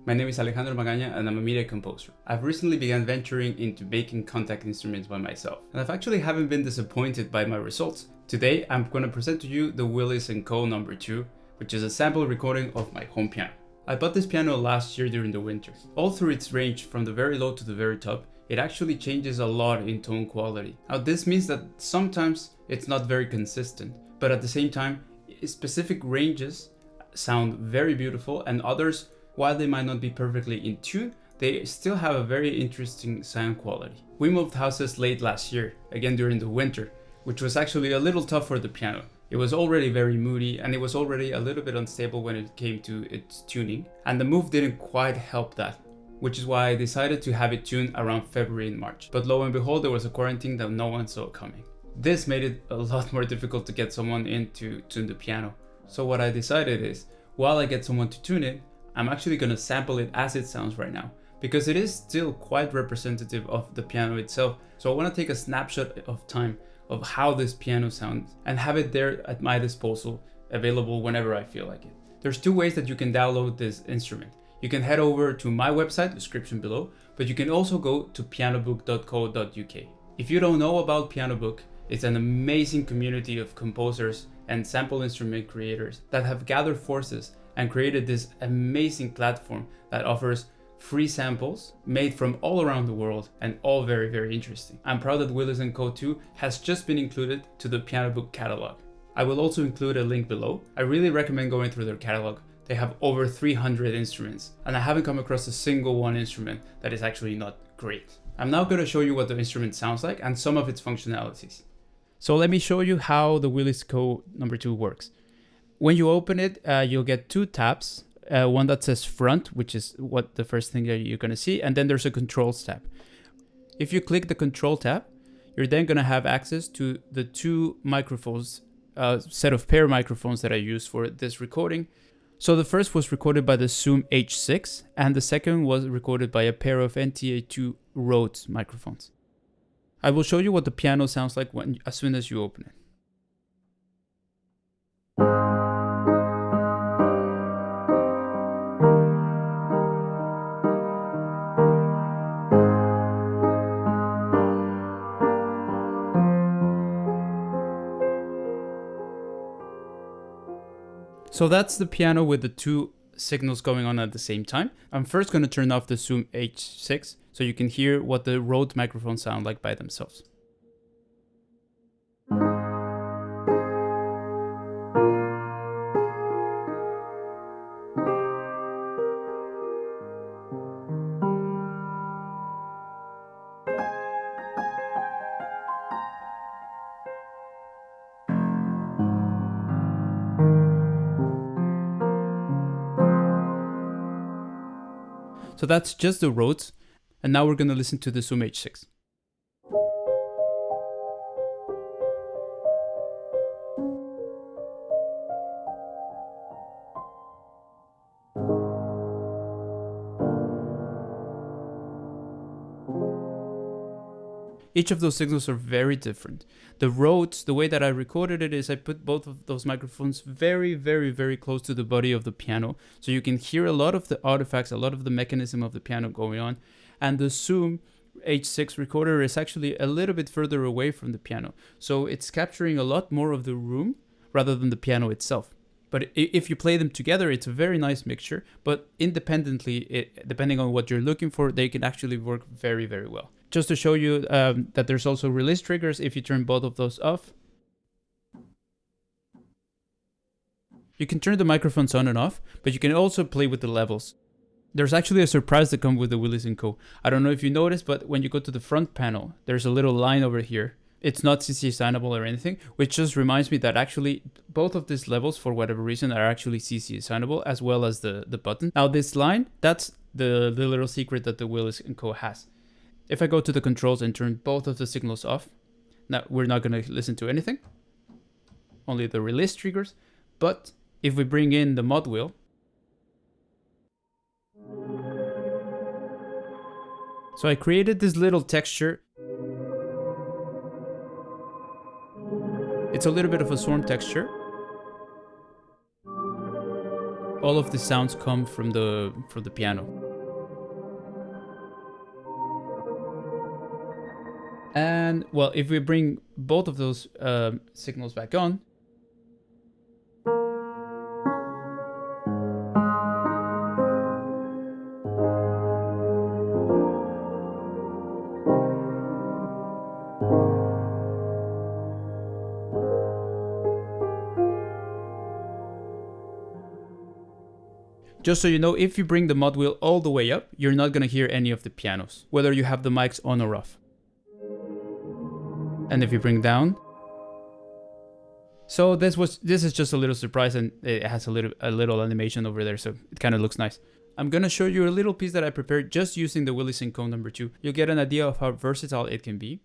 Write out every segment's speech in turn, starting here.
My name is Alejandro Magaña and I'm a media composer. I've recently begun venturing into making contact instruments by myself, and I've actually haven't been disappointed by my results. Today I'm going to present to you the Willis Co number 2, which is a sample recording of my home piano. I bought this piano last year during the winter. All through its range from the very low to the very top, it actually changes a lot in tone quality. Now this means that sometimes it's not very consistent, but at the same time, specific ranges sound very beautiful and others, while they might not be perfectly in tune, they still have a very interesting sound quality. We moved houses late last year, again during the winter, which was actually a little tough for the piano. It was already very moody and it was already a little bit unstable when it came to its tuning, and the move didn't quite help that, which is why I decided to have it tuned around February and March. But lo and behold, there was a quarantine that no one saw coming. This made it a lot more difficult to get someone in to tune the piano. So what I decided is, while I get someone to tune it, I'm actually going to sample it as it sounds right now, because it is still quite representative of the piano itself. So I want to take a snapshot of time of how this piano sounds and have it there at my disposal, available whenever I feel like it. There's two ways that you can download this instrument. You can head over to my website, description below, but you can also go to pianobook.co.uk. If you don't know about Pianobook, it's an amazing community of composers and sample instrument creators that have gathered forces and created this amazing platform that offers free samples made from all around the world and all very, very interesting. I'm proud that Willis Co 2 has just been included to the Pianobook catalog. I will also include a link below. I really recommend going through their catalog. They have over 300 instruments, and I haven't come across a single one instrument that is actually not great. I'm now going to show you what the instrument sounds like and some of its functionalities. So let me show you how the Willis Co number 2 works. When you open it, you'll get two tabs. One that says front, which is what the first thing that you're going to see, and then there's a controls tab. If you click the control tab, you're then going to have access to the two microphones, set of pair microphones that I use for this recording. So the first was recorded by the Zoom H6, and the second was recorded by a pair of NTA2 Rhodes microphones. I will show you what the piano sounds like as soon as you open it. So that's the piano with the two signals going on at the same time. I'm first going to turn off the Zoom H6 so you can hear what the Rode microphones sound like by themselves. So that's just the Rhodes, and now we're going to listen to the Zoom H6. Each of those signals are very different. The Rhodes, the way that I recorded it is I put both of those microphones very, very, very close to the body of the piano. So you can hear a lot of the artifacts, a lot of the mechanism of the piano going on. And the Zoom H6 recorder is actually a little bit further away from the piano. So it's capturing a lot more of the room rather than the piano itself. But if you play them together, it's a very nice mixture. But independently, depending on what you're looking for, they can actually work very, very well. Just to show you that there's also release triggers if you turn both of those off. You can turn the microphones on and off, but you can also play with the levels. There's actually a surprise that comes with the Willis Co. I don't know if you noticed, but when you go to the front panel, there's a little line over here. It's not CC assignable or anything, which just reminds me that actually both of these levels, for whatever reason, are actually CC assignable, as well as the button. Now this line, that's the little secret that the Willis Co has. If I go to the controls and turn both of the signals off, now we're not going to listen to anything, only the release triggers. But if we bring in the mod wheel, so I created this little texture. It's a little bit of a swarm texture. all of the sounds come from the piano. And well, if we bring both of those signals back on, just so you know, if you bring the mod wheel all the way up, you're not gonna hear any of the pianos, whether you have the mics on or off. And if you bring down, so this is just a little surprise, and it has a little animation over there, so it kind of looks nice. I'm gonna show you a little piece that I prepared just using the Willis Co number 2. You'll get an idea of how versatile it can be.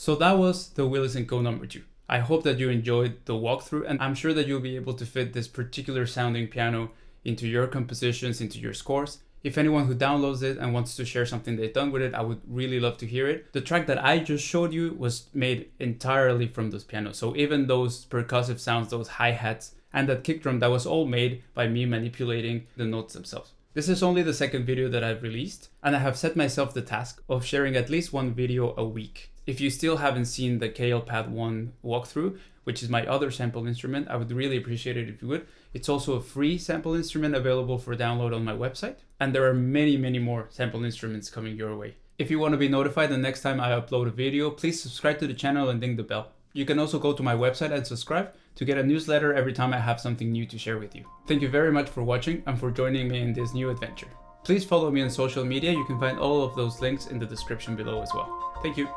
So that was the Willis Co number 2. I hope that you enjoyed the walkthrough, and I'm sure that you'll be able to fit this particular sounding piano into your compositions, into your scores. If anyone who downloads it and wants to share something they've done with it, I would really love to hear it. The track that I just showed you was made entirely from those pianos. So even those percussive sounds, those hi-hats, and that kick drum, that was all made by me manipulating the notes themselves. This is only the second video that I've released, and I have set myself the task of sharing at least one video a week. If you still haven't seen the KL Pad 1 walkthrough, which is my other sample instrument, I would really appreciate it if you would. It's also a free sample instrument available for download on my website. And there are many, many more sample instruments coming your way. If you want to be notified the next time I upload a video, please subscribe to the channel and ding the bell. You can also go to my website and subscribe to get a newsletter every time I have something new to share with you. Thank you very much for watching and for joining me in this new adventure. Please follow me on social media. You can find all of those links in the description below as well. Thank you.